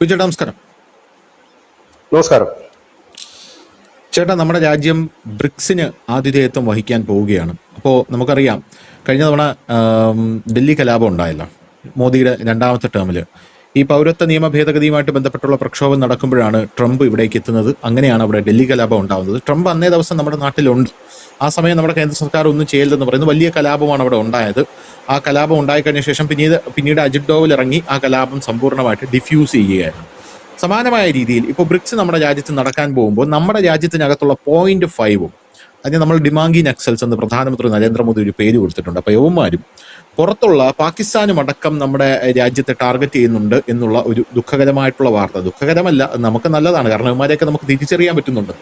ചേട്ടാ നമസ്കാരം. നമസ്കാരം. ചേട്ടാ, നമ്മുടെ രാജ്യം ബ്രിക്സിന് ആതിഥേയത്വം വഹിക്കാൻ പോവുകയാണ്. അപ്പോൾ നമുക്കറിയാം, കഴിഞ്ഞ തവണ ഡൽഹി കലാപം ഉണ്ടായല്ലോ, മോദിയുടെ രണ്ടാമത്തെ ടേമിൽ. ഈ പൗരത്വ നിയമ ഭേദഗതിയുമായിട്ട് ബന്ധപ്പെട്ടുള്ള പ്രക്ഷോഭം നടക്കുമ്പോഴാണ് ട്രംപ് ഇവിടേക്ക് എത്തുന്നത്. അങ്ങനെയാണ് അവിടെ ഡൽഹി കലാപം ഉണ്ടാകുന്നത്. ട്രംപ് അന്നേ ദിവസം നമ്മുടെ നാട്ടിലുണ്ട്. ആ സമയം നമ്മുടെ കേന്ദ്ര സർക്കാർ ഒന്നും ചെയ്യില്ലെന്ന് പറയുന്നത് വലിയ കലാപമാണ് അവിടെ ഉണ്ടായത്. ആ കലാപം ഉണ്ടായിക്കഴിഞ്ഞ ശേഷം പിന്നീട് അജിത് ഡോവൽ ഇറങ്ങി ആ കലാപം സമ്പൂർണ്ണമായിട്ട് ഡിഫ്യൂസ് ചെയ്യുകയായിരുന്നു. സമാനമായ രീതിയിൽ ഇപ്പോൾ ബ്രിക്സ് നമ്മുടെ രാജ്യത്ത് നടക്കാൻ പോകുമ്പോൾ നമ്മുടെ രാജ്യത്തിനകത്തുള്ള 0.5 അതിന് നമ്മൾ ഡിമാങ്കി നക്സൽസ് എന്ന് പ്രധാനമന്ത്രി നരേന്ദ്രമോദി ഒരു പേര് കൊടുത്തിട്ടുണ്ട്. അപ്പോൾ യവന്മാരും പുറത്തുള്ള പാകിസ്ഥാനും അടക്കം നമ്മുടെ രാജ്യത്തെ ടാർഗറ്റ് ചെയ്യുന്നുണ്ട് എന്നുള്ള ഒരു ദുഃഖകരമായിട്ടുള്ള വാർത്ത. ദുഃഖകരമല്ല, നമുക്ക് നല്ലതാണ്, കാരണം ഇവന്മാരെയൊക്കെ നമുക്ക് തിരിച്ചറിയാൻ പറ്റുന്നുണ്ട്.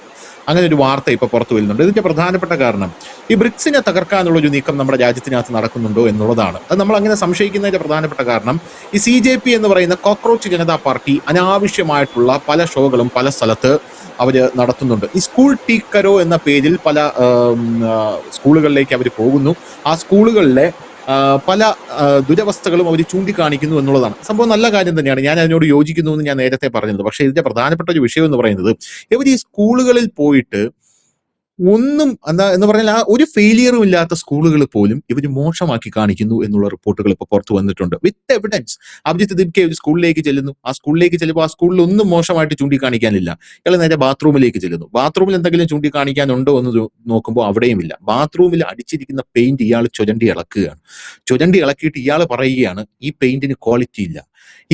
അങ്ങനെ ഒരു വാർത്ത ഇപ്പോൾ പുറത്തു വരുന്നുണ്ട്. ഇതിന്റെ പ്രധാനപ്പെട്ട കാരണം ഈ ബ്രിക്സിനെ തകർക്കാനുള്ള ഒരു നീക്കം നമ്മുടെ രാജ്യത്തിനകത്ത് നടക്കുന്നുണ്ടോ എന്നുള്ളതാണ്. അത് നമ്മൾ അങ്ങനെ സംശയിക്കുന്നതിന്റെ പ്രധാനപ്പെട്ട കാരണം ഈ CJP എന്ന് പറയുന്ന കോക്രോച്ച് ജനതാ പാർട്ടി അനാവശ്യമായിട്ടുള്ള പല ഷോകളും പല സ്ഥലത്ത് അവര് നടത്തുന്നുണ്ട്. ഈ സ്കൂൾ ടീക്കരോ എന്ന പേരിൽ പല സ്കൂളുകളിലേക്ക് അവർ പോകുന്നു. ആ സ്കൂളുകളിലെ പല ദുരവസ്ഥകളും അവർ ചൂണ്ടിക്കാണിക്കുന്നു എന്നുള്ളതാണ്. സംഭവം നല്ല കാര്യം തന്നെയാണ്, ഞാൻ അതിനോട് യോജിക്കുന്നു എന്ന് ഞാൻ നേരത്തെ പറഞ്ഞത്. പക്ഷേ ഇതിന്റെ പ്രധാനപ്പെട്ട ഒരു വിഷയം എന്ന് പറയുന്നത്, ഇവർ ഈ സ്കൂളുകളിൽ പോയിട്ട് ഒന്നും എന്ന് പറഞ്ഞാൽ ആ ഒരു ഫെയിലിയറും ഇല്ലാത്ത സ്കൂളുകൾ പോലും ഇവർ മോശമാക്കി കാണിക്കുന്നു എന്നുള്ള റിപ്പോർട്ടുകൾ ഇപ്പോൾ പുറത്തു വന്നിട്ടുണ്ട്. With evidence. അഭിജിത്ത് ദിബ്കെ ഒരു സ്കൂളിലേക്ക് ചെല്ലുന്നു. ആ സ്കൂളിലേക്ക് ചെല്ലുമ്പോൾ ആ സ്കൂളിൽ ഒന്നും മോശമായിട്ട് ചൂണ്ടിക്കാണിക്കാനില്ല. ഇയാൾ നേരെ ബാത്റൂമിലേക്ക് ചെല്ലുന്നു. ബാത്റൂമിൽ എന്തെങ്കിലും ചൂണ്ടിക്കാണിക്കാനുണ്ടോ എന്ന് നോക്കുമ്പോൾ അവിടെയും ഇല്ല. ബാത്റൂമിൽ അടിച്ചിരിക്കുന്ന പെയിന്റ് ഇയാൾ ചുരണ്ടി ഇളക്കുകയാണ്. ചുരണ്ടി ഇളക്കിയിട്ട് ഇയാൾ പറയുകയാണ് ഈ പെയിന്റിന് ക്വാളിറ്റി ഇല്ല.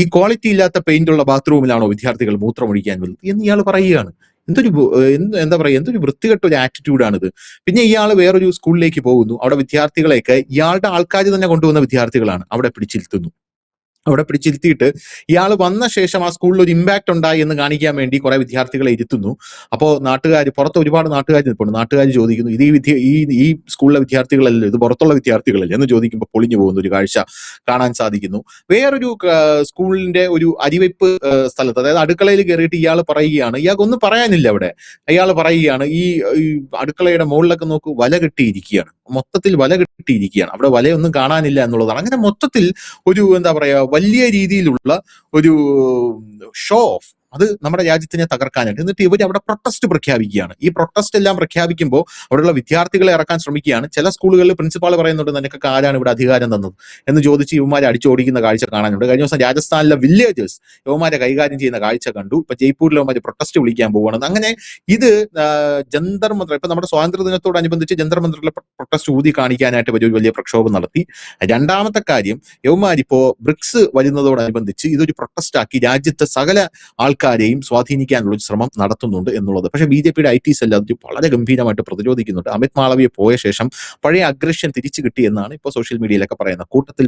ഈ ക്വാളിറ്റി ഇല്ലാത്ത പെയിന്റ് ഉള്ള ബാത്റൂമിലാണോ വിദ്യാർത്ഥികൾ മൂത്രമൊഴിക്കാൻ വരുന്നത് എന്ന് ഇയാൾ പറയുകയാണ്. എന്താ പറയുക, എന്തൊരു വൃത്തികെട്ട ഒരു ആറ്റിറ്റ്യൂഡാണിത്. പിന്നെ ഇയാൾ വേറൊരു സ്കൂളിലേക്ക് പോകുന്നു. അവിടെ വിദ്യാർത്ഥികളെയൊക്കെ ഇയാളുടെ ആൾക്കാർ തന്നെ കൊണ്ടുവന്ന വിദ്യാർത്ഥികളാണ് അവിടെ പിടിച്ചിരുത്തുന്നു. അവിടെ പിടിച്ചിരുത്തിയിട്ട് ഇയാൾ വന്ന ശേഷം ആ സ്കൂളിൽ ഒരു ഇമ്പാക്ട് ഉണ്ടായി എന്ന് കാണിക്കാൻ വേണ്ടി കുറെ വിദ്യാർത്ഥികളെ ഇരുത്തുന്നു. അപ്പോൾ പുറത്ത് ഒരുപാട് നാട്ടുകാർ നിൽപ്പുണ്ട്. നാട്ടുകാർ ചോദിക്കുന്നു, ഇത് ഈ സ്കൂളിലെ വിദ്യാർത്ഥികളല്ലേ, ഇത് പുറത്തുള്ള വിദ്യാർത്ഥികളല്ലേ എന്ന് ചോദിക്കുമ്പോൾ പൊളിഞ്ഞു പോകുന്ന ഒരു കാഴ്ച കാണാൻ സാധിക്കുന്നു. വേറൊരു സ്കൂളിന്റെ ഒരു അരിവെപ്പ് സ്ഥലത്ത്, അതായത് അടുക്കളയിൽ കയറിയിട്ട് ഇയാൾ പറയുകയാണ്, ഇയാൾക്കൊന്നും പറയാനില്ല അവിടെ. ഇയാൾ പറയുകയാണ് ഈ അടുക്കളയുടെ മുകളിലൊക്കെ നോക്കൂ, വല കെട്ടിയിരിക്കുകയാണ്, മൊത്തത്തിൽ വല കെട്ടിയിരിക്കുകയാണ്, അവിടെ വലയൊന്നും കാണാനില്ല എന്നുള്ളതാണ്. അങ്ങനെ മൊത്തത്തിൽ ഒരു എന്താ പറയാ വലിയ രീതിയിലുള്ള ഒരു ഷോ ഓഫ്, അത് നമ്മുടെ രാജ്യത്തിനെ തകർക്കാനായിട്ട്. എന്നിട്ട് ഇവർ അവിടെ പ്രൊട്ടസ്റ്റ് പ്രഖ്യാപിക്കുകയാണ്. ഈ പ്രൊട്ടസ്റ്റ് എല്ലാം പ്രഖ്യാപിക്കുമ്പോൾ അവിടെയുള്ള വിദ്യാർത്ഥികളെ ഇറക്കാൻ ശ്രമിക്കുകയാണ്. ചില സ്കൂളുകളിൽ പ്രിൻസിപ്പാൾ പറയുന്നുണ്ട്, നിനക്കൊക്കെ ആരാണ് ഇവിടെ അധികാരം തന്നത് എന്ന് ചോദിച്ച് യുവമാരെ അടിച്ചോടിക്കുന്ന കാഴ്ച കാണാനുണ്ട്. കഴിഞ്ഞ ദിവസം രാജസ്ഥാനിലെ വില്ലേജേഴ്സ് യുവമാരെ കൈകാര്യം ചെയ്യുന്ന കാഴ്ച കണ്ടു. ഇപ്പൊ ജയ്പൂരിലെ യുവമാര് പ്രൊട്ടസ്റ്റ് വിളിക്കാൻ പോവുകയാണ്. അങ്ങനെ ഇത് ജന്തർ മന്ദിർ, ഇപ്പൊ നമ്മുടെ സ്വാതന്ത്ര്യ ദിനത്തോടനുബന്ധിച്ച് ജന്തർ മന്ദിറിലെ പ്രൊട്ടസ്റ്റ് ഊതി കാണിക്കാനായിട്ട് ഒരു വലിയ പ്രക്ഷോഭം നടത്തി. രണ്ടാമത്തെ കാര്യം, യുവമാരിപ്പോ ബ്രിക്സ് വരുന്നതോടനുബന്ധിച്ച് ഇതൊരു പ്രൊട്ടസ്റ്റ് ആക്കി രാജ്യത്തെ സകല ആൾക്കാരെയും സ്വാധീനിക്കാനുള്ള ശ്രമം നടത്തുന്നുണ്ട് എന്നുള്ളത്. പക്ഷേ BJPയുടെ IT സെൽ അത് വളരെ ഗംഭീരമായിട്ട് പ്രതിരോധിക്കുന്നുണ്ട്. അമിത് മാളവിയ പോയ ശേഷം പഴയ അഗ്രഷൻ തിരിച്ചു കിട്ടി എന്നാണ് ഇപ്പോൾ സോഷ്യൽ മീഡിയയിലൊക്കെ പറയുന്നത്. കൂട്ടത്തിൽ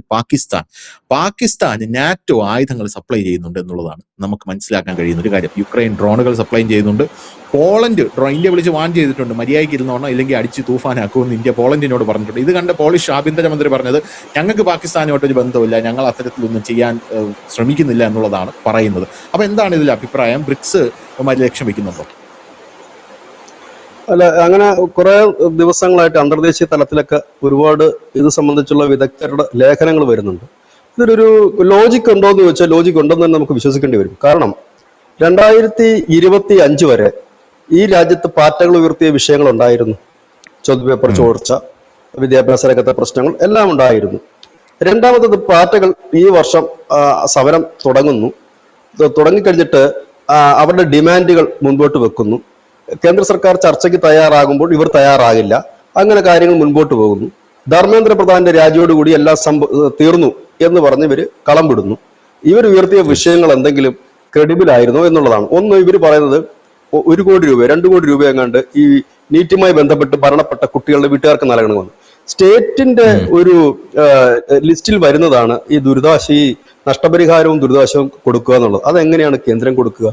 പാകിസ്ഥാൻ നാറ്റോ ആയുധങ്ങൾ സപ്ലൈ ചെയ്യുന്നുണ്ട് എന്നുള്ളതാണ് നമുക്ക് മനസ്സിലാക്കാൻ കഴിയുന്ന ഒരു കാര്യം. യുക്രൈൻ ഡ്രോണുകൾ സപ്ലൈ ചെയ്യുന്നുണ്ട്. പോളണ്ട് ഇന്ത്യ വിളിച്ച് വാൺ ചെയ്തിട്ടുണ്ട്, മര്യാദയ്ക്ക് ഇരുന്നോണം ഇല്ലെങ്കിൽ അടിച്ച് തൂഫാനാക്കുമെന്ന് ഇന്ത്യ പോളണ്ടിനോട് പറഞ്ഞിട്ടുണ്ട്. ഇത് കണ്ട പോളിഷ് ആഭ്യന്തരമന്ത്രി പറഞ്ഞത്, ഞങ്ങൾക്ക് പാകിസ്ഥാനുമായിട്ടൊരു ബന്ധമില്ല, ഞങ്ങൾ അത്തരത്തിലൊന്നും ചെയ്യാൻ ശ്രമിക്കുന്നില്ല എന്നുള്ളതാണ് പറയുന്നത്. അപ്പൊ എന്താണ് ഇതിൽ അഭിപ്രായം? ബ്രിക്സ് ലക്ഷ്യം വെക്കുന്നുണ്ടോ? അല്ല, അങ്ങനെ കുറെ ദിവസങ്ങളായിട്ട് അന്തർദേശീയ തലത്തിലൊക്കെ ഒരുപാട് ഇത് സംബന്ധിച്ചുള്ള വിദഗ്ധരുടെ ലേഖനങ്ങൾ വരുന്നുണ്ട്. ഇതിലൊരു ലോജിക് ഉണ്ടോ എന്ന് ചോദിച്ചാൽ ലോജിക് ഉണ്ടെന്ന് തന്നെ നമുക്ക് വിശ്വസിക്കേണ്ടി വരും. കാരണം 2025 വരെ ഈ രാജ്യത്ത് പാറ്റകൾ ഉയർത്തിയ വിഷയങ്ങൾ ഉണ്ടായിരുന്നു. ചോദ്യപേപ്പർ ചോർച്ച, വിദ്യാഭ്യാസ രംഗത്തെ പ്രശ്നങ്ങൾ എല്ലാം ഉണ്ടായിരുന്നു. രണ്ടാമത്തത്, പാറ്റകൾ ഈ വർഷം സമരം തുടങ്ങിക്കഴിഞ്ഞിട്ട് അവരുടെ ഡിമാൻഡുകൾ മുൻപോട്ട് വെക്കുന്നു. കേന്ദ്ര സർക്കാർ ചർച്ചയ്ക്ക് തയ്യാറാകുമ്പോൾ ഇവർ തയ്യാറാകില്ല. അങ്ങനെ കാര്യങ്ങൾ മുൻപോട്ട് പോകുന്നു. ധർമ്മേന്ദ്ര പ്രധാന്റെ രാജിയോടുകൂടി എല്ലാം തീർന്നു എന്ന് പറഞ്ഞ് ഇവർ കളം വിടുന്നു. ഇവർ ഉയർത്തിയ വിഷയങ്ങൾ എന്തെങ്കിലും ക്രെഡിബിൾ ആയിരുന്നോ എന്നുള്ളതാണ്. ഒന്ന്, ഇവർ പറയുന്നത് 1 കോടി രൂപ 2 കോടി രൂപ എങ്ങാണ്ട് ഈ നീറ്റുമായി ബന്ധപ്പെട്ട് മരണപ്പെട്ട കുട്ടികളുടെ വീട്ടുകാർക്ക് നൽകണമെന്ന്. സ്റ്റേറ്റിന്റെ ഒരു ലിസ്റ്റിൽ വരുന്നതാണ് ഈ നഷ്ടപരിഹാരവും ദുരിതാശ്വാസവും കൊടുക്കുക എന്നുള്ളത്. അതെങ്ങനെയാണ് കേന്ദ്രം കൊടുക്കുക?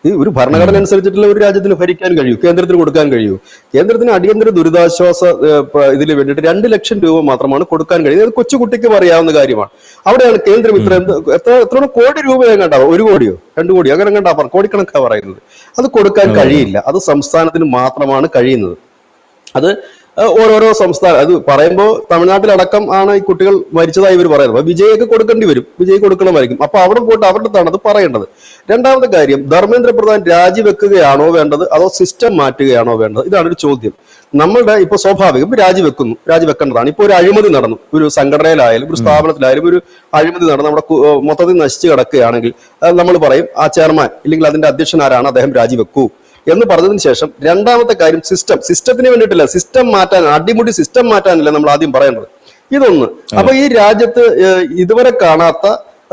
ഈ ഒരു ഭരണഘടന അനുസരിച്ചിട്ടുള്ള ഒരു രാജ്യത്തിന് ഭരിക്കാൻ കഴിയൂ, കേന്ദ്രത്തിന് കൊടുക്കാൻ കഴിയൂ. കേന്ദ്രത്തിന് അടിയന്തര ദുരിതാശ്വാസ ഇതിന് വേണ്ടിയിട്ട് 2 ലക്ഷം രൂപ മാത്രമാണ് കൊടുക്കാൻ കഴിയുന്നത്. അത് കൊച്ചുകുട്ടിക്ക് പറയാവുന്ന കാര്യമാണ്. അവിടെയാണ് കേന്ദ്രം എത്ര കോടി രൂപ എങ്ങാണ്ടാവും, 1 കോടിയോ 2 കോടിയോ അങ്ങനെ എങ്ങാണ്ടാ കോടിക്കണക്കാ പറയുന്നത്. അത് കൊടുക്കാൻ കഴിയില്ല. അത് സംസ്ഥാനത്തിന് മാത്രമാണ് കഴിയുന്നത്. അത് ഓരോരോ സംസ്ഥാനം അത് പറയുമ്പോൾ തമിഴ്നാട്ടിലടക്കം ആണ് ഈ കുട്ടികൾ മരിച്ചതായി ഇവർ പറയുന്നത്. അപ്പൊ വിജയ്ക്ക് കൊടുക്കേണ്ടി വരും, വിജയ് കൊടുക്കണമായിരിക്കും. അപ്പൊ അവിടെ പോയിട്ട് അവരുടെ അടുത്താണ് അത് പറയേണ്ടത്. രണ്ടാമത്തെ കാര്യം, ധർമ്മേന്ദ്ര പ്രധാൻ രാജിവെക്കുകയാണോ വേണ്ടത് അതോ സിസ്റ്റം മാറ്റുകയാണോ വേണ്ടത്? ഇതാണ് ഒരു ചോദ്യം. നമ്മളുടെ ഇപ്പൊ സ്വാഭാവികം രാജിവെക്കേണ്ടതാണ്. ഇപ്പൊ ഒരു അഴിമതി നടന്നു, ഒരു സംഘടനയിലായാലും ഒരു സ്ഥാപനത്തിലായാലും ഒരു അഴിമതി നടന്നു, നമ്മുടെ മൊത്തത്തിൽ നശിച്ചു കിടക്കുകയാണെങ്കിൽ നമ്മൾ പറയും ആ ചെയർമാൻ ഇല്ലെങ്കിൽ അതിന്റെ അധ്യക്ഷൻ ആരാണ്, അദ്ദേഹം രാജിവെക്കൂ എന്ന് പറഞ്ഞതിന് ശേഷം രണ്ടാമത്തെ കാര്യം സിസ്റ്റത്തിന് വേണ്ടിയിട്ടില്ല, സിസ്റ്റം മാറ്റാൻ, അടിമുടി സിസ്റ്റം മാറ്റാനല്ല നമ്മൾ ആദ്യം പറയേണ്ടത്. ഇതൊന്ന്. അപ്പൊ ഈ രാജ്യത്ത് ഇതുവരെ കാണാത്ത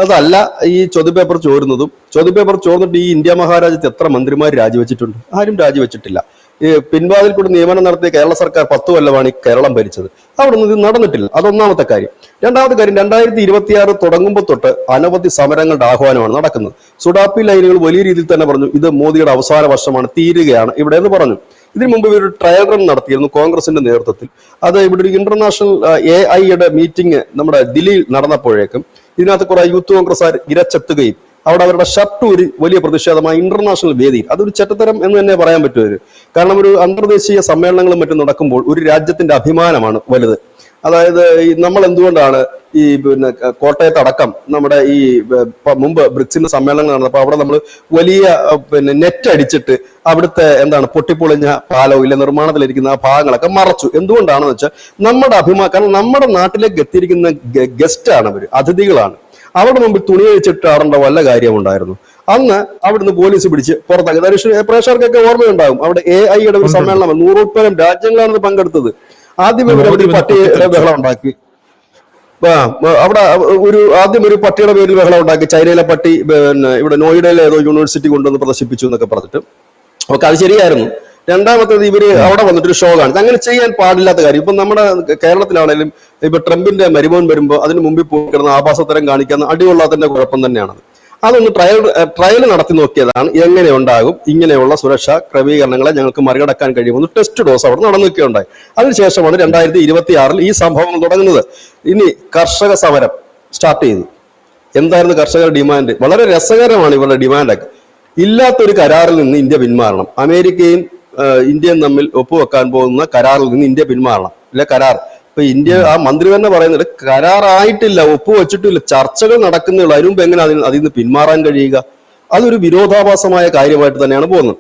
അതല്ല ഈ ചോദ്യപേപ്പർ ചോരുന്നതും. ചോദ്യപേപ്പർ ചോർന്നിട്ട് ഈ ഇന്ത്യ മഹാരാജ്യത്ത് എത്ര മന്ത്രിമാർ രാജിവെച്ചിട്ടുണ്ട്? ആരും രാജിവെച്ചിട്ടില്ല. ഈ പിൻവാതിൽ കൂടി നിയമനം നടത്തിയ കേരള സർക്കാർ 10 കൊല്ലമാണ് ഈ കേരളം ഭരിച്ചത്. അവിടെ ഒന്നും ഇത് നടന്നിട്ടില്ല. അതൊന്നാമത്തെ കാര്യം. രണ്ടാമത്തെ കാര്യം, 2026 തുടങ്ങുമ്പോൾ തൊട്ട് അനവധി സമരങ്ങളുടെ ആഹ്വാനമാണ് നടക്കുന്നത്. സുഡാപ്പി ലൈനുകൾ വലിയ രീതിയിൽ തന്നെ പറഞ്ഞു ഇത് മോദിയുടെ അവസാന വർഷമാണ്, തീരുകയാണ് ഇവിടെ എന്ന് പറഞ്ഞു. ഇതിനു മുമ്പ് ഇവർ ട്രയൽ റൺ നടത്തിയിരുന്നു കോൺഗ്രസിന്റെ നേതൃത്വത്തിൽ. അത് ഇവിടെ ഒരു ഇന്റർനാഷണൽ AI മീറ്റിംഗ് നമ്മുടെ ദില്ലിയിൽ നടന്നപ്പോഴേക്കും ഇതിനകത്ത് കുറെ യൂത്ത് കോൺഗ്രസ്സുകാർ ഇരച്ചെത്തുകയും അവിടെ അവരുടെ ഷർട്ട് ഒരു വലിയ പ്രതിഷേധമായി ഇന്റർനാഷണൽ വേദിയിൽ, അതൊരു ചെറ്റത്തരം എന്ന് തന്നെ പറയാൻ പറ്റും. കാരണം ഒരു അന്തർദേശീയ സമ്മേളനങ്ങളും മറ്റും നടക്കുമ്പോൾ ഒരു രാജ്യത്തിന്റെ അഭിമാനമാണ് വലുത്. അതായത് നമ്മൾ എന്തുകൊണ്ടാണ് ഈ കോട്ടയത്തടക്കം നമ്മുടെ ഈ മുമ്പ് ബ്രിക്സിന്റെ സമ്മേളനങ്ങൾ നടന്നപ്പോൾ അവിടെ നമ്മൾ വലിയ നെറ്റ് അടിച്ചിട്ട് അവിടുത്തെ പൊട്ടിപ്പൊളിഞ്ഞ പാലോ ഇല്ല നിർമ്മാണത്തിലിരിക്കുന്ന ആ ഭാഗങ്ങളൊക്കെ മറച്ചു? എന്തുകൊണ്ടാണെന്ന് വെച്ചാൽ നമ്മുടെ അഭിമാനം. കാരണം നമ്മുടെ നാട്ടിലേക്ക് എത്തിയിരിക്കുന്ന ഗസ്റ്റ് ആണ്, അവര് അതിഥികളാണ്. അവിടെ മുമ്പിൽ തുണി വെച്ചിട്ട് ആടേണ്ട വല്ല കാര്യമുണ്ടായിരുന്നു? അന്ന് അവിടുന്ന് പോലീസ് പിടിച്ച് പുറത്താക്കി. പ്രേക്ഷകർക്കൊക്കെ ഓർമ്മയുണ്ടാകും, അവിടെ AI ഒരു സമ്മേളനം 100 രാജ്യങ്ങളാണ് പങ്കെടുത്തത്. ആദ്യം ഒരു പട്ടിയുടെ ബഹളം ഉണ്ടാക്കി. ആദ്യം ഒരു പട്ടിയുടെ പേരിൽ ബഹളം ഉണ്ടാക്കി. ചൈനയിലെ പട്ടി ഇവിടെ നോയിഡയിലെ ഏതോ യൂണിവേഴ്സിറ്റി കൊണ്ടുവന്ന് പ്രദർശിപ്പിച്ചു എന്നൊക്കെ പറഞ്ഞിട്ട്. ഓക്കെ, അത് ശരിയായിരുന്നു. രണ്ടാമത്തേത് ഇവര് അവിടെ വന്നിട്ടൊരു ഷോ കാണിച്ചു. അങ്ങനെ ചെയ്യാൻ പാടില്ലാത്ത കാര്യം. ഇപ്പൊ നമ്മുടെ കേരളത്തിലാണെങ്കിലും ഇപ്പൊ ട്രംപിന്റെ മരുമോൻ വരുമ്പോ അതിന് മുമ്പിൽ പോയി കിടന്ന ആഭാസത്തരം കാണിക്കുന്ന അടികൊള്ളാത്തതിന്റെ കുഴപ്പം തന്നെയാണത്. അതൊന്ന് ട്രയൽ നടത്തി നോക്കിയതാണ്. എങ്ങനെ ഉണ്ടാകും ഇങ്ങനെയുള്ള സുരക്ഷാ ക്രമീകരണങ്ങളെ ഞങ്ങൾക്ക് മറികടക്കാൻ കഴിയുമെന്ന് ടെസ്റ്റ് ഡോസ് അവിടെ നടന്നിരിക്കുകയുണ്ടായി. അതിനുശേഷമാണ് 2026 ഈ സംഭവങ്ങൾ തുടങ്ങുന്നത്. ഇനി കർഷക സമരം സ്റ്റാർട്ട് ചെയ്തു. എന്തായിരുന്നു കർഷകരുടെ ഡിമാൻഡ്? വളരെ രസകരമാണ് ഇവരുടെ ഡിമാൻഡൊക്കെ. ഇല്ലാത്തൊരു കരാറിൽ നിന്ന് ഇന്ത്യ പിന്മാറണം. അമേരിക്കയും ഇന്ത്യയും തമ്മിൽ ഒപ്പുവെക്കാൻ പോകുന്ന കരാറിൽ നിന്ന് ഇന്ത്യ പിന്മാറണം. ഇല്ല കരാർ ഇപ്പൊ ഇന്ത്യ ആ മന്ത്രി തന്നെ പറയുന്നത് കരാറായിട്ടില്ല, ഒപ്പുവെച്ചിട്ടില്ല, ചർച്ചകൾ നടക്കുന്നുള്ളൂ. അതിന് മുമ്പ് എങ്ങനെ അതിൽ നിന്ന് പിന്മാറാൻ കഴിയുക? അതൊരു വിരോധാഭാസമായ കാര്യമായിട്ട് തന്നെയാണ് പോകുന്നത്.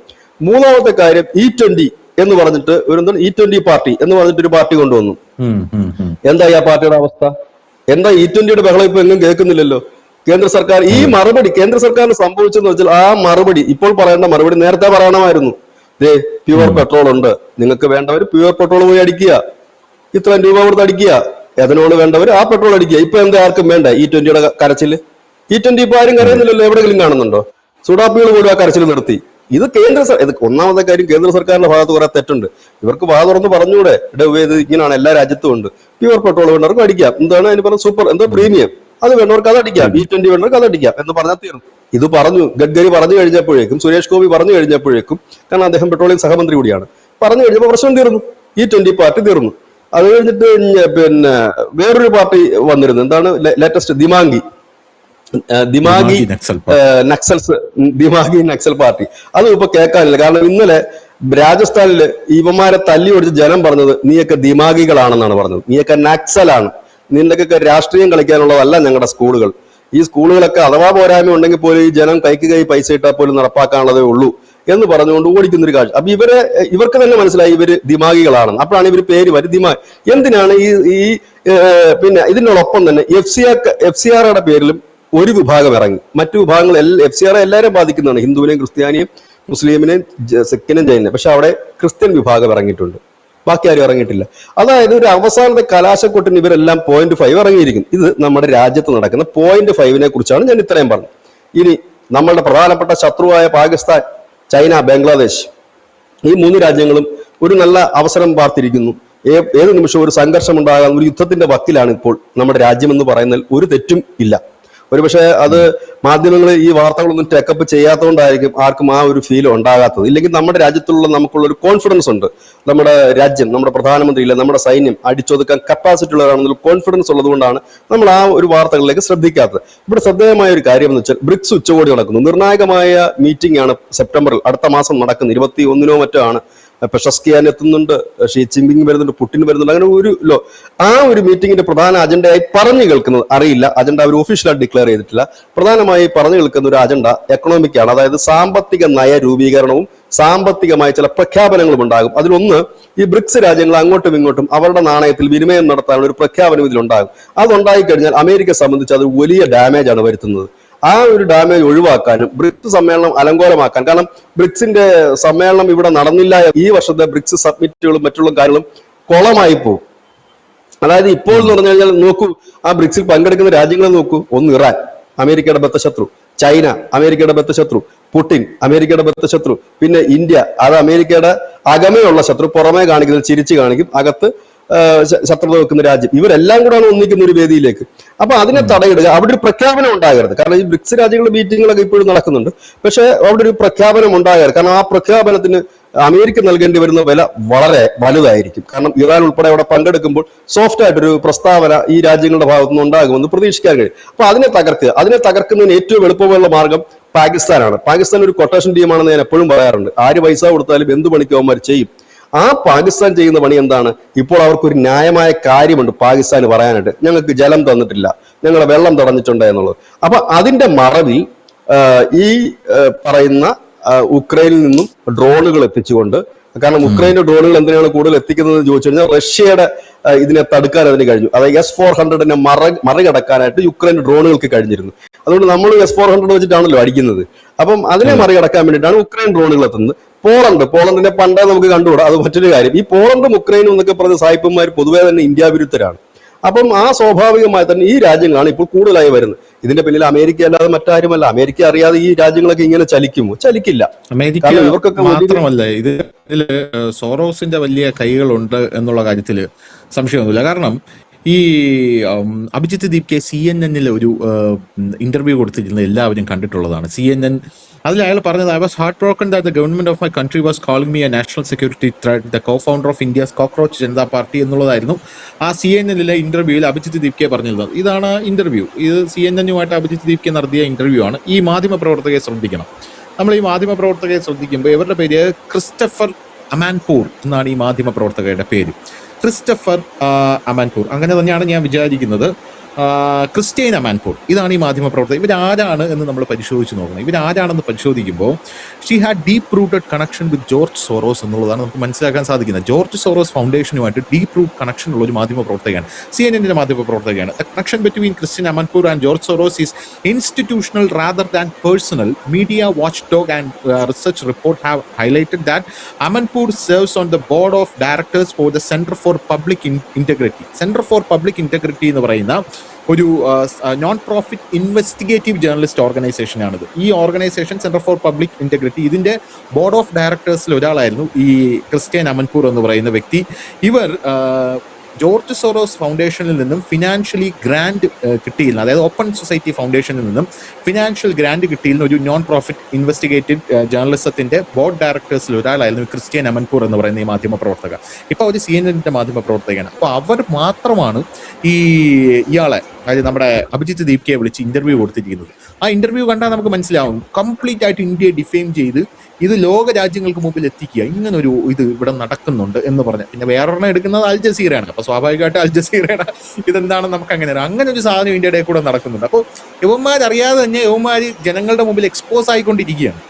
മൂന്നാമത്തെ കാര്യം, E20 എന്ന് പറഞ്ഞിട്ട് E20 പാർട്ടി എന്ന് പറഞ്ഞിട്ട് ഒരു പാർട്ടി കൊണ്ടുവന്നു. എന്താ ഈ ആ പാർട്ടിയുടെ അവസ്ഥ? എന്താ E20യുടെ ബഹളം ഇപ്പൊ എങ്ങും കേൾക്കുന്നില്ലല്ലോ. കേന്ദ്ര സർക്കാർ ഈ മറുപടി കേന്ദ്ര സർക്കാരിന് സംഭവിച്ചെന്ന് വെച്ചാൽ ആ മറുപടി ഇപ്പോൾ പറയേണ്ട മറുപടി നേരത്തെ പറയണമായിരുന്നു. പ്യുവർ പെട്രോൾ ഉണ്ട്, നിങ്ങൾക്ക് വേണ്ടവർ പ്യുവർ പെട്രോൾ പോയി അടിക്കുക, ഇത്രയും രൂപ കൊടുത്ത് അടിക്കുക. എഥനോൾ വേണ്ടവർ ആ പെട്രോൾ അടിക്കുക. ഇപ്പൊ എന്താ ആർക്കും വേണ്ട E20യുടെ കരച്ചില്? E20 ഇപ്പൊ ആരും കരയുന്നില്ലല്ലോ. എവിടെയെങ്കിലും കാണുന്നുണ്ടോ? സുഡാപ്പികൾ പോലും ആ കരച്ചിൽ നിർത്തി. ഇത് ഒന്നാമത്തെ കാര്യം, കേന്ദ്ര സർക്കാരിന്റെ ഭാഗത്ത് കുറെ തെറ്റുണ്ട്. ഇവർക്ക് വാ തുറന്ന് പറഞ്ഞൂടെ, ഇത് ഇങ്ങനെയാണ്, എല്ലാ രാജ്യത്തും ഉണ്ട്, പ്യുവർ പെട്രോൾ വേണ്ടവർക്ക് അടിക്കാം. എന്താണ് അതിന് പറഞ്ഞ സൂപ്പർ പ്രീമിയം, അത് വേണ്ടവർക്ക് അത് അടിക്കാം, E20 വേണ്ടവർക്ക് അത് അടിക്കാം എന്ന് പറഞ്ഞാൽ തീർന്നു. ഇത് പറഞ്ഞു ഗഡ്കരി പറഞ്ഞു കഴിഞ്ഞപ്പോഴേക്കും, സുരേഷ് ഗോപി പറഞ്ഞു കഴിഞ്ഞപ്പോഴേക്കും, കാരണം അദ്ദേഹം പെട്രോളിയം സഹമന്ത്രി കൂടിയാണ്, പറഞ്ഞു കഴിഞ്ഞപ്പോൾ പ്രശ്നം തീർന്നു. E20 പാർട്ടി തീർന്നു. അത് കഴിഞ്ഞിട്ട് വേറൊരു പാർട്ടി വന്നിരുന്നു. എന്താണ് ലേറ്റസ്റ്റ്? ദിമാഗി നക്സൽ പാർട്ടി. അതും ഇപ്പൊ കേൾക്കാനില്ല. കാരണം ഇന്നലെ രാജസ്ഥാനില് ഇവന്മാരെ തല്ലി ഓടിച്ച് ജനം പറഞ്ഞത് നീയൊക്കെ ദിമാഗികളാണെന്നാണ് പറഞ്ഞത്. നീയൊക്കെ നക്സലാണ്, നിന്റെയൊക്കെ രാഷ്ട്രീയം കളിക്കാനുള്ളതല്ല ഞങ്ങളുടെ സ്കൂളുകൾ. ഈ സ്കൂളുകളൊക്കെ അഥവാ പോരായ്മ ഉണ്ടെങ്കിൽ പോലും ഈ ജനം കൈക്ക് കൈ പൈസ ഇട്ടാൽ പോലും നടപ്പാക്കാനുള്ളതേ ഉള്ളൂ എന്ന് പറഞ്ഞുകൊണ്ട് ഓടിക്കുന്നൊരു കാഴ്ച. അപ്പൊ ഇവർക്ക് തന്നെ മനസ്സിലായി ഇവര് ദിമാഗികളാണെന്ന്. അപ്പോഴാണ് ഇവര് പേര് വരും ദിമാഗ്. എന്തിനാണ് ഈ പിന്നെ ഇതിനോടൊപ്പം തന്നെ FCRയുടെ പേരിലും ഒരു വിഭാഗം ഇറങ്ങി. മറ്റു വിഭാഗങ്ങൾ FCR എല്ലാവരെയും ബാധിക്കുന്നതാണ്, ഹിന്ദുവിനെയും ക്രിസ്ത്യാനിയും മുസ്ലിമിനെയും സിഖിനെയും ജൈനെയും. പക്ഷെ അവിടെ ക്രിസ്ത്യൻ വിഭാഗം ഇറങ്ങിയിട്ടുണ്ട്, ബാക്കി ആരും ഇറങ്ങിയിട്ടില്ല. അതായത് ഒരു അവസാനത്തെ കലാശക്കൊട്ടിന് ഇവരെല്ലാം 0.5 ഇറങ്ങിയിരിക്കും. ഇത് നമ്മുടെ രാജ്യത്ത് നടക്കുന്ന 0.5 കുറിച്ചാണ് ഞാൻ ഇത്രയും പറഞ്ഞത്. ഇനി നമ്മളുടെ പ്രധാനപ്പെട്ട ശത്രുവായ പാകിസ്ഥാൻ, ചൈന, ബംഗ്ലാദേശ്, ഈ 3 രാജ്യങ്ങളും ഒരു നല്ല അവസരം പാർത്തിരിക്കുന്നു. ഏത് നിമിഷവും ഒരു സംഘർഷം ഉണ്ടാകാൻ, ഒരു യുദ്ധത്തിന്റെ വക്കിലാണ് ഇപ്പോൾ നമ്മുടെ രാജ്യം എന്ന് പറയുന്നതിൽ ഒരു തെറ്റും ഇല്ല. ഒരുപക്ഷെ അത് മാധ്യമങ്ങൾ ഈ വാർത്തകളൊന്നും ടേക്കപ്പ് ചെയ്യാത്തതുകൊണ്ടായിരിക്കും ആർക്കും ആ ഒരു ഫീൽ ഉണ്ടാകാത്തത്. ഇല്ലെങ്കിൽ നമ്മുടെ രാജ്യത്തുള്ള നമുക്കുള്ള ഒരു കോൺഫിഡൻസ് ഉണ്ട്. നമ്മുടെ രാജ്യം, നമ്മുടെ പ്രധാനമന്ത്രി ഇല്ല, നമ്മുടെ സൈന്യം അടിച്ചൊതുക്കാൻ കപ്പാസിറ്റി ഉള്ളവരാണെന്നുള്ള കോൺഫിഡൻസ് ഉള്ളതുകൊണ്ടാണ് നമ്മൾ ആ ഒരു വാർത്തകളിലേക്ക് ശ്രദ്ധിക്കാത്തത്. ഇവിടെ ശ്രദ്ധേയമായ ഒരു കാര്യം എന്ന് വെച്ചാൽ ബ്രിക്സ് ഉച്ചകോടി നടക്കുന്നു. നിർണായകമായ മീറ്റിംഗ് ആണ് സെപ്റ്റംബറിൽ, അടുത്ത മാസം നടക്കുന്നത്. 21 മറ്റോ ആണ് പെഷസ്കിയാൻ എത്തുന്നുണ്ട്, ഷീ ജിൻപിങ് വരുന്നുണ്ട്, പുടിൻ വരുന്നുണ്ട്. അങ്ങനെ ആ ഒരു മീറ്റിംഗിന്റെ പ്രധാന അജണ്ടയായി പറഞ്ഞു കേൾക്കുന്നത് അറിയില്ല, അജണ്ട അവർ ഒഫീഷ്യലായിട്ട് ഡിക്ലെയർ ചെയ്തിട്ടില്ല. പ്രധാനമായി പറഞ്ഞു കേൾക്കുന്ന ഒരു അജണ്ട എക്കണോമിക് ആണ്. അതായത് സാമ്പത്തിക നയ രൂപീകരണവും സാമ്പത്തികമായ ചില പ്രഖ്യാപനങ്ങളും ഉണ്ടാകും. അതിലൊന്ന് ഈ ബ്രിക്സ് രാജ്യങ്ങൾ അങ്ങോട്ടും ഇങ്ങോട്ടും അവരുടെ നാണയത്തിൽ വിനിമയം നടത്താനുള്ള ഒരു പ്രഖ്യാപനം ഇതിലുണ്ടാകും. അതുണ്ടായി കഴിഞ്ഞാൽ അമേരിക്കയെ സംബന്ധിച്ച് അത് വലിയ ഡാമേജ് ആണ് വരുത്തുന്നത്. ആ ഒരു ഡാമേജ് ഒഴിവാക്കാനും ബ്രിക്സ് സമ്മേളനം അലങ്കോലമാക്കാൻ, കാരണം ബ്രിക്സിന്റെ സമ്മേളനം ഇവിടെ നടന്നില്ല, ഈ വർഷത്തെ ബ്രിക്സ് സബ്മിറ്റുകളും മറ്റുള്ള കാര്യങ്ങളും കുളമായി പോകും. അതായത് ഇപ്പോൾ എന്ന് പറഞ്ഞു കഴിഞ്ഞാൽ നോക്കൂ, ആ ബ്രിക്സിൽ പങ്കെടുക്കുന്ന രാജ്യങ്ങളെ നോക്കൂ. ഒന്ന് ഇറാൻ, അമേരിക്കയുടെ ബദ്ധശത്രു; ചൈന, അമേരിക്കയുടെ ബദ്ധശത്രു; പുടിൻ, അമേരിക്കയുടെ ബദ്ധശത്രു; പിന്നെ ഇന്ത്യ, അത് അമേരിക്കയുടെ അകമയുള്ള ശത്രു, പുറമേ കാണിക്കുന്നത് ചിരിച്ചു കാണിക്കും, അകത്ത് ശത്രുത വെക്കുന്ന രാജ്യം. ഇവരെല്ലാം കൂടാണ് ഒന്നിക്കുന്ന ഒരു വേദിയിലേക്ക്. അപ്പൊ അതിനെ തടയിടുക, അവിടെ ഒരു പ്രഖ്യാപനം ഉണ്ടാകരുത്. കാരണം ഈ ബ്രിക്സ് രാജ്യങ്ങളുടെ മീറ്റിങ്ങുകളൊക്കെ ഇപ്പോഴും നടക്കുന്നുണ്ട്, പക്ഷെ അവിടെ ഒരു പ്രഖ്യാപനം ഉണ്ടാകരുത്. കാരണം ആ പ്രഖ്യാപനത്തിന് അമേരിക്ക നൽകേണ്ടി വരുന്ന വില വളരെ വലുതായിരിക്കും. കാരണം ഇറാൻ ഉൾപ്പെടെ അവിടെ പങ്കെടുക്കുമ്പോൾ സോഫ്റ്റ് ആയിട്ടൊരു പ്രസ്താവന ഈ രാജ്യങ്ങളുടെ ഭാഗത്തുനിന്ന് ഉണ്ടാകുമെന്ന് പ്രതീക്ഷിക്കാൻ കഴിയും. അപ്പൊ അതിനെ തകർക്കുന്നതിന് ഏറ്റവും എളുപ്പമുള്ള മാർഗം പാകിസ്ഥാനാണ്. പാകിസ്ഥാൻ ഒരു കൊട്ടേഷൻ ടീമാണെന്ന് ഞാൻ എപ്പോഴും പറയാറുണ്ട്. ആര് പൈസ കൊടുത്താലും എന്ത് പണിക്കും അവന്മാർ ചെയ്യും. ആ പാകിസ്ഥാൻ ചെയ്യുന്ന പണി എന്താണ്? ഇപ്പോൾ അവർക്കൊരു ന്യായമായ കാര്യമുണ്ട് പാകിസ്ഥാന് പറയാനായിട്ട്. ഞങ്ങൾക്ക് ജലം തന്നിട്ടില്ല, ഞങ്ങളെ വെള്ളം തടഞ്ഞിട്ടുണ്ട് എന്നുള്ളത്. അപ്പൊ അതിന്റെ മറവിൽ ഈ പറയുന്ന ഉക്രൈനിൽ നിന്നും ഡ്രോണുകൾ എത്തിച്ചുകൊണ്ട്, കാരണം ഉക്രൈന്റെ ഡ്രോണുകൾ എന്തിനാണ് കൂടുതൽ എത്തിക്കുന്നത് ചോദിച്ചു കഴിഞ്ഞാൽ റഷ്യയുടെ ഇതിനെ തടുക്കാൻ അതിന് കഴിഞ്ഞു. അതായത് S-400 മറികടക്കാനായിട്ട് യുക്രൈന്റെ ഡ്രോണുകൾക്ക് കഴിഞ്ഞിരുന്നു. അതുകൊണ്ട് നമ്മൾ S-400 വെച്ചിട്ടാണല്ലോ അടിക്കുന്നത്. അപ്പം അതിനെ മറികടക്കാൻ വേണ്ടിയിട്ടാണ് ഉക്രൈൻ ഡ്രോണുകൾ എത്തുന്നത്. പോളണ്ടിനെ പണ്ടേ നമുക്ക് കണ്ടുകൂടാ, അത് മറ്റൊരു കാര്യം. ഈ പോളണ്ടും ഉക്രൈനും എന്നൊക്കെ പറഞ്ഞ സായിപ്പന്മാർ പൊതുവേ തന്നെ ഇന്ത്യ വിരുദ്ധരാണ്. അപ്പം ആ സ്വാഭാവികമായി തന്നെ ഈ രാജ്യങ്ങളാണ് ഇപ്പോൾ കൂടുതലായി വരുന്നത്. ഇതിന്റെ പിന്നിൽ അമേരിക്ക അല്ലാതെ മറ്റാരുമല്ല. അമേരിക്ക അറിയാതെ ഈ രാജ്യങ്ങളൊക്കെ ഇങ്ങനെ ചലിക്കുമോ? ചലിക്കില്ല. അമേരിക്ക മാത്രമല്ല, ഇതിൽ സോറോസിന്റെ വലിയ കൈകളുണ്ട് എന്നുള്ള കാര്യത്തിൽ സംശയമൊന്നുമില്ല. കാരണം ഈ അഭിജിത്ത് ദീപ്കെ CNN ഒരു ഇന്റർവ്യൂ കൊടുത്തിരുന്നത് എല്ലാവരും കണ്ടിട്ടുള്ളതാണ്. CNN അതിൽ അയാൾ പറഞ്ഞത്, "I was heartbroken that the government of my country was calling me a national security threat, the co-founder of India's cockroach Janata Party" എന്നുള്ളതായിരുന്നു ആ CNN ഇന്റർവ്യൂവിൽ അഭിജിത്ത് ദീപ്കെ പറഞ്ഞിരുന്നത്. ഇതാണ് ഇന്റർവ്യൂ. ഇത് CNN അഭിജിത്ത് ദീപ്കെ നടത്തിയ ഇന്റർവ്യൂ ആണ്. ഈ മാധ്യമ പ്രവർത്തകരെ ശ്രദ്ധിക്കണം. നമ്മൾ ഈ മാധ്യമ പ്രവർത്തകരെ ശ്രദ്ധിക്കുമ്പോൾ ഇവരുടെ പേര് ക്രിസ്റ്റഫർ അമാൻപൂർ എന്നാണ്. ഈ മാധ്യമ പ്രവർത്തകരുടെ പേര് ക്രിസ്റ്റഫർ അമാൻപൂർ. അങ്ങനെ തന്നെയാണ് ഞാൻ വിചാരിക്കുന്നത്. ക്രിസ്റ്റ്യൻ അമാൻപൂർ, ഇതാണ് ഈ മാധ്യമ പ്രവർത്തകർ. ഇവരാരാണ് എന്ന് നമ്മൾ പരിശോധിച്ച് നോക്കണം. ഇവരാരാണെന്ന് പരിശോധിക്കുമ്പോൾ she had deep rooted connection with George Soros എന്നുള്ളതാണ് നമുക്ക് മനസ്സിലാക്കാൻ സാധിക്കുന്നത്. ജോർജ് സോറോസ് ഫൗണ്ടേഷനുമായിട്ട് ഡീപ്പ് റൂട്ട് കണക്ഷൻ ഉള്ള ഒരു മാധ്യമ പ്രവർത്തകയാണ്. CNN മാധ്യമ പ്രവർത്തകയാണ്. The connection between Christiane Amanpour and George Soros is institutional rather than personal. Media watch dog and research report have highlighted that Amanpour serves on the board of directors for the Center for Public Integrity. Center for Public Integrity എന്ന് പറയുന്ന ഒരു non profit investigative journalist ഓർഗനൈസേഷനാണിത്. ഈ organisation centre for Public integrity, ഇതിന്റെ board of ഡയറക്ടേഴ്സിൽ ഒരാളായിരുന്നു ഈ Christian അമൻപൂർ എന്ന് പറയുന്ന വ്യക്തി. ഇവർ ജോർജ് സോറോസ് ഫൗണ്ടേഷനിൽ നിന്നും ഫിനാൻഷ്യലി ഗ്രാൻഡ് കിട്ടിയിരുന്ന, അതായത് ഓപ്പൺ സൊസൈറ്റി ഫൗണ്ടേഷനിൽ നിന്നും ഫിനാൻഷ്യൽ ഗ്രാൻഡ് കിട്ടിയിരുന്ന ഒരു നോൺ പ്രോഫിറ്റ് ഇൻവെസ്റ്റിഗേറ്റീവ് ജേർണലിസത്തിന്റെ ബോർഡ് ഡയറക്ടേഴ്സിൽ ഒരാളായിരുന്നു ക്രിസ്റ്റ്യൻ അമൻപൂർ എന്ന് പറയുന്ന ഈ മാധ്യമ പ്രവർത്തക. ഇപ്പോൾ ഒരു CNN മാധ്യമ പ്രവർത്തകയാണ്. അപ്പോൾ അവർ മാത്രമാണ് ഇയാളെ, അതായത് നമ്മുടെ അഭിജിത്ത് ദീപ്കയെ വിളിച്ച് ഇന്റർവ്യൂ കൊടുത്തിരിക്കുന്നത്. ആ ഇന്റർവ്യൂ കണ്ടാൽ നമുക്ക് മനസ്സിലാവും കംപ്ലീറ്റ് ആയിട്ട് ഇന്ത്യയെ ഡിഫെയിം ചെയ്ത് ഇത് ലോക രാജ്യങ്ങൾക്ക് മുമ്പിൽ എത്തിക്കുക, ഇങ്ങനൊരു ഇത് ഇവിടെ നടക്കുന്നുണ്ട് എന്ന് പറഞ്ഞ്. പിന്നെ വേറൊരെണ്ണം എടുക്കുന്നത് അൽ ജസീറയാണ്. അപ്പൊ സ്വാഭാവികമായിട്ട് അൽ ജസീറയുടെ ഇതെന്താണെന്ന് നമുക്ക് അങ്ങനെ ഒരു സാധനം ഇന്ത്യയുടെ കൂടെ നടക്കുന്നുണ്ട്. അപ്പോൾ യുവന്മാരറിയാതെ തന്നെ യുവന്മാർ ജനങ്ങളുടെ മുമ്പിൽ എക്സ്പോസ് ആയിക്കൊണ്ടിരിക്കുകയാണ്.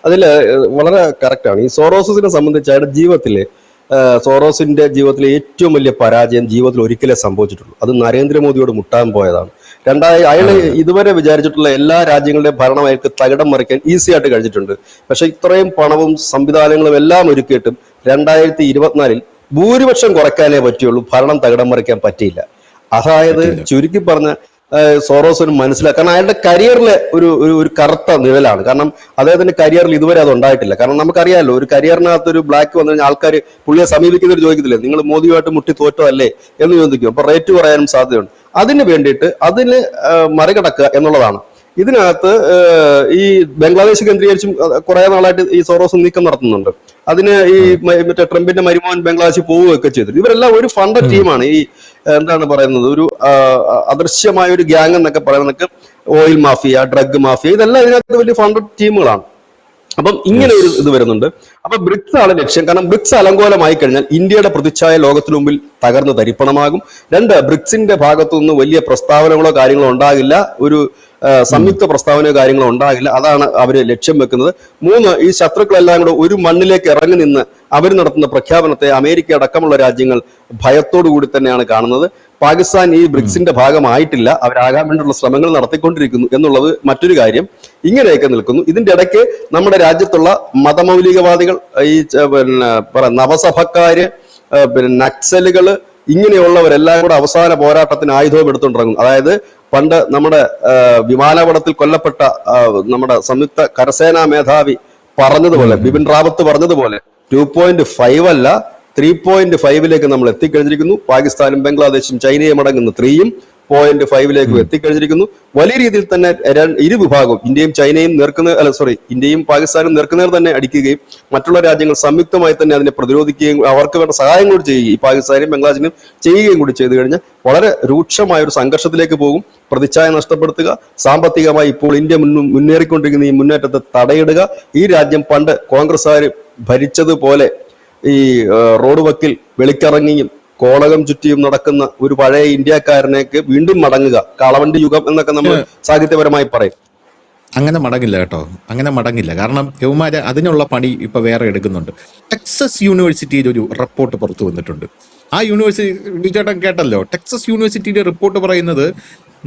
അതില് വളരെ കറക്റ്റാണ്. ഈ സോറോസിനെ സംബന്ധിച്ച് അയാളുടെ ജീവിതത്തില് സോറോസിന്റെ ജീവിതത്തിലെ ഏറ്റവും വലിയ പരാജയം ജീവിതത്തിൽ ഒരിക്കലേ സംഭവിച്ചിട്ടുള്ളൂ. അത് നരേന്ദ്രമോദിയോട് മുട്ടാൻ പോയതാണ്. അയാള് ഇതുവരെ വിചാരിച്ചിട്ടുള്ള എല്ലാ രാജ്യങ്ങളുടെയും ഭരണം അയാൾക്ക് തകിടം മറിക്കാൻ ഈസി ആയിട്ട് കഴിഞ്ഞിട്ടുണ്ട്. പക്ഷെ ഇത്രയും പണവും സംവിധാനങ്ങളും എല്ലാം ഒരുക്കിയിട്ടും 2024 ഭൂരിപക്ഷം കുറയ്ക്കാനേ പറ്റുള്ളൂ, ഭരണം തകിടം മറിക്കാൻ പറ്റിയില്ല. അതായത് ചുരുക്കി പറഞ്ഞ സോറോസിന് മനസ്സിലാക്കാൻ അയാളുടെ കരിയറിലെ ഒരു കറുത്ത നിഴലാണ്. കാരണം അദ്ദേഹത്തിന്റെ കരിയറിൽ ഇതുവരെ അത് ഉണ്ടായിട്ടില്ല. കാരണം നമുക്കറിയാമല്ലോ, ഒരു കരിയറിനകത്ത് ഒരു ബ്ലാക്ക് വന്നു കഴിഞ്ഞാൽ ആൾക്കാർ പുള്ളിയെ സമീപിക്കുന്നവർ ചോദിക്കത്തില്ലേ, നിങ്ങൾ മോദിയുമായിട്ട് മുട്ടി തോറ്റോ അല്ലേ എന്ന് ചോദിക്കും. അപ്പൊ റേറ്റ് പറയാനും സാധ്യതയുണ്ട്. അതിന് വേണ്ടിയിട്ട് അതിന് മറികടക്കുക എന്നുള്ളതാണ്. ഇതിനകത്ത് ഈ ബംഗ്ലാദേശ് കേന്ദ്രീകരിച്ചും കുറെ നാളായിട്ട് ഈ സോറോസ് നീക്കം നടത്തുന്നുണ്ട്. അതിന് ഈ മറ്റേ ട്രംപിന്റെ മരുമോൻ ബംഗ്ലാദേശിൽ പോവുകയൊക്കെ ചെയ്തു. ഇവരെല്ലാം ഒരു ഫണ്ടഡ് ടീമാണ്. ഈ എന്താണ് പറയുന്നത്, ഒരു അദൃശ്യമായ ഒരു ഗ്യാങ് എന്നൊക്കെ പറയുന്നതൊക്കെ ഓയിൽ മാഫിയ, ഡ്രഗ് മാഫിയ, ഇതെല്ലാം ഇതിനകത്ത് വലിയ ഫണ്ടഡ് ടീമുകളാണ്. അപ്പം ഇങ്ങനെ ഒരു ഇത് വരുന്നുണ്ട്. അപ്പൊ ബ്രിക്സ് ആണ് ലക്ഷ്യം. കാരണം ബ്രിക്സ് അലങ്കോലമായി കഴിഞ്ഞാൽ ഇന്ത്യയുടെ പ്രതിച്ഛായ ലോകത്തിനു മുമ്പിൽ തകർന്ന് തരിപ്പണമാകും. രണ്ട്, ബ്രിക്സിന്റെ ഭാഗത്തു നിന്ന് വലിയ പ്രസ്താവനകളോ കാര്യങ്ങളോ ഉണ്ടാകില്ല, ഒരു സംയുക്ത പ്രസ്താവനയോ കാര്യങ്ങളോ ഉണ്ടാകില്ല. അതാണ് അവര് ലക്ഷ്യം വെക്കുന്നത്. മൂന്ന്, ഈ ശത്രുക്കളെല്ലാം കൂടെ ഒരു മണ്ണിലേക്ക് ഇറങ്ങി നിന്ന് അവർ നടത്തുന്ന പ്രഖ്യാപനത്തെ അമേരിക്ക അടക്കമുള്ള രാജ്യങ്ങൾ ഭയത്തോടു കൂടി തന്നെയാണ് കാണുന്നത്. പാകിസ്ഥാൻ ഈ ബ്രിക്സിന്റെ ഭാഗമായിട്ടില്ല, അവരാകാൻ വേണ്ടിയുള്ള ശ്രമങ്ങൾ നടത്തിക്കൊണ്ടിരിക്കുന്നു എന്നുള്ളത് മറ്റൊരു കാര്യം. ഇങ്ങനെയൊക്കെ നിൽക്കുന്നു. ഇതിന്റെ ഇടയ്ക്ക് നമ്മുടെ രാജ്യത്തുള്ള മതമൗലികവാദികൾ, ഈ നവസഭക്കാര്, നക്സലുകള്, ഇങ്ങനെയുള്ളവരെല്ലാം കൂടെ അവസാന പോരാട്ടത്തിന് ആയുധവും എടുത്തുകൊണ്ടിറങ്ങും. അതായത് പണ്ട് നമ്മുടെ വിമാനാപകടത്തിൽ കൊല്ലപ്പെട്ട നമ്മുടെ സംയുക്ത കരസേനാ മേധാവി പറഞ്ഞതുപോലെ, ബിപിൻ റാവത്ത് പറഞ്ഞതുപോലെ 2.5 അല്ല 3.5 നമ്മൾ എത്തിക്കഴിഞ്ഞിരിക്കുന്നു. പാകിസ്ഥാനും ബംഗ്ലാദേശും ചൈനയും അടങ്ങുന്ന 3.5 എത്തിക്കഴിഞ്ഞിരിക്കുന്നു. വലിയ രീതിയിൽ തന്നെ ഇരുവിഭാഗവും, ഇന്ത്യയും ചൈനയും ഇന്ത്യയും പാകിസ്ഥാനും നേർക്കുനേർ തന്നെ അടിക്കുകയും മറ്റുള്ള രാജ്യങ്ങൾ സംയുക്തമായി തന്നെ അതിനെ പ്രതിരോധിക്കുകയും അവർക്ക് വേണ്ട സഹായം കൂടി ചെയ്യുകയും, ഈ പാകിസ്ഥാനും ബംഗ്ലാദേശിനും ചെയ്യുകയും കൂടി ചെയ്തു കഴിഞ്ഞാൽ വളരെ രൂക്ഷമായ ഒരു സംഘർഷത്തിലേക്ക് പോകും. പ്രതിച്ഛായ നഷ്ടപ്പെടുത്തുക, സാമ്പത്തികമായി ഇപ്പോൾ ഇന്ത്യ മുന്നേറിക്കൊണ്ടിരിക്കുന്ന ഈ മുന്നേറ്റത്തെ തടയിടുക. ഈ രാജ്യം പണ്ട് കോൺഗ്രസ്സുകാർ ഭരിച്ചതുപോലെ ഈ റോഡ് വക്കിൽ വെളിക്കിറങ്ങിയും കോളകം ചുറ്റിയും നടക്കുന്ന ഒരു പഴയ ഇന്ത്യക്കാരനേക്ക് വീണ്ടും മടങ്ങുക, കാളവണ്ടി യുഗം എന്നൊക്കെ നമ്മൾ സാഹിത്യപരമായി പറയും. അങ്ങനെ മടങ്ങില്ല കേട്ടോ, അങ്ങനെ മടങ്ങില്ല. കാരണം യവന്മാര് അതിനുള്ള പണി ഇപ്പൊ വേറെ എടുക്കുന്നുണ്ട്. ടെക്സസ് യൂണിവേഴ്സിറ്റിയിൽ ഒരു റിപ്പോർട്ട് പുറത്തു വന്നിട്ടുണ്ട്. ആ യൂണിവേഴ്സിറ്റി ചേട്ടൻ കേട്ടല്ലോ, ടെക്സസ് യൂണിവേഴ്സിറ്റിയുടെ റിപ്പോർട്ട് പറയുന്നത്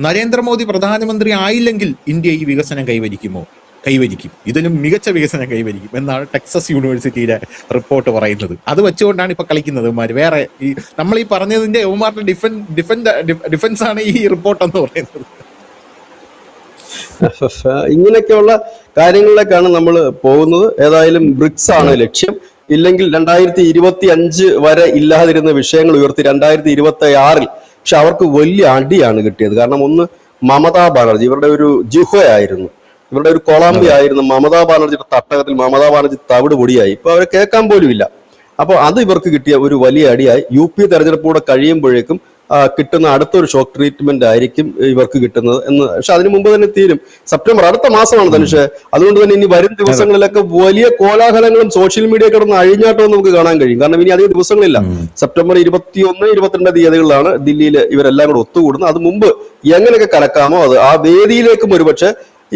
നരേന്ദ്രമോദി പ്രധാനമന്ത്രി ആയില്ലെങ്കിൽ ഇന്ത്യ ഈ വികസനം കൈവരിക്കും, ഇതിലും മികച്ച വികസനം കൈവരിക്കും എന്നാണ് ടെക്സസ് യൂണിവേഴ്സിറ്റിയുടെ റിപ്പോർട്ട് പറയുന്നത്. അത് വെച്ചുകൊണ്ടാണ് ഇപ്പൊ കളിക്കുന്നത് ഇവന്മാര്. വേറെ ഈ നമ്മൾ ഈ പറഞ്ഞതിന്റെ യവന്മാരുടെ ഡിഫൻസ് ആണ് ഈ റിപ്പോർട്ട് എന്ന് പറയുന്നത്. ഇങ്ങനെയൊക്കെയുള്ള കാര്യങ്ങളിലേക്കാണ് നമ്മൾ പോകുന്നത്. ഏതായാലും ബ്രിക്സ് ആണ് ലക്ഷ്യം. ഇല്ലെങ്കിൽ 2025 വരെ ഇല്ലാതിരുന്ന വിഷയങ്ങൾ ഉയർത്തി 2026 പക്ഷെ അവർക്ക് വലിയ അടിയാണ് കിട്ടിയത്. കാരണം ഒന്ന്, മമതാ ബാനർജി ഇവരുടെ ഒരു ജുഹയായിരുന്നു, ഇവരുടെ ഒരു കൊളാമ്പി ആയിരുന്നു. മമതാ ബാനർജിയുടെ തട്ടകത്തിൽ മമതാ ബാനർജി തവിട് പൊടിയായി, ഇപ്പൊ അവരെ കേൾക്കാൻ പോലും ഇല്ല. അപ്പൊ അത് ഇവർക്ക് കിട്ടിയ ഒരു വലിയ അടിയായി. UP തെരഞ്ഞെടുപ്പൂടെ കഴിയുമ്പോഴേക്കും കിട്ടുന്ന അടുത്തൊരു ഷോക്ക് ട്രീറ്റ്മെന്റ് ആയിരിക്കും ഇവർക്ക് കിട്ടുന്നത് എന്ന്. പക്ഷെ അതിനു മുമ്പ് തന്നെ തീരും. സെപ്റ്റംബർ അടുത്ത മാസമാണ് ധനുഷ്. അതുകൊണ്ട് തന്നെ ഇനി വരും ദിവസങ്ങളിലൊക്കെ വലിയ കോലാഹലങ്ങളും സോഷ്യൽ മീഡിയ കിടന്ന് അഴിഞ്ഞാട്ടവും നമുക്ക് കാണാൻ കഴിയും. കാരണം ഇനി അധികം ദിവസങ്ങളില്ല. സെപ്റ്റംബർ 21, 22 തീയതികളിലാണ് ദില്ലിയിൽ ഇവരെല്ലാം കൂടെ ഒത്തുകൂടുന്നത്. അത് മുമ്പ് എങ്ങനെയൊക്കെ കലക്കാമോ അത് ആ വേദിയിലേക്കും ഒരുപക്ഷെ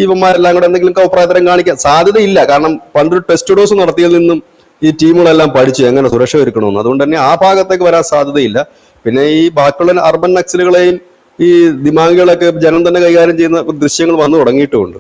ഇവന്മാരെല്ലാം കൂടെ എന്തെങ്കിലും അഭിപ്രായതരം കാണിക്കാൻ സാധ്യതയില്ല. കാരണം പണ്ടൊരു ടെസ്റ്റ് ഡോസ് നടത്തിയതിൽ നിന്നും ഈ ടീമുകളെല്ലാം പഠിച്ചു എങ്ങനെ സുരക്ഷ ഒരുക്കണമെന്ന്. അതുകൊണ്ട് തന്നെ ആ ഭാഗത്തേക്ക് വരാൻ സാധ്യതയില്ല. പിന്നെ ഈ ബാക്കിയുള്ള അർബൻ നക്സലുകളെയും ഈ ദിമാഗികളൊക്കെ ജനം തന്നെ കൈകാര്യം ചെയ്യുന്ന ദൃശ്യങ്ങൾ വന്നു തുടങ്ങിയിട്ടുമുണ്ട്.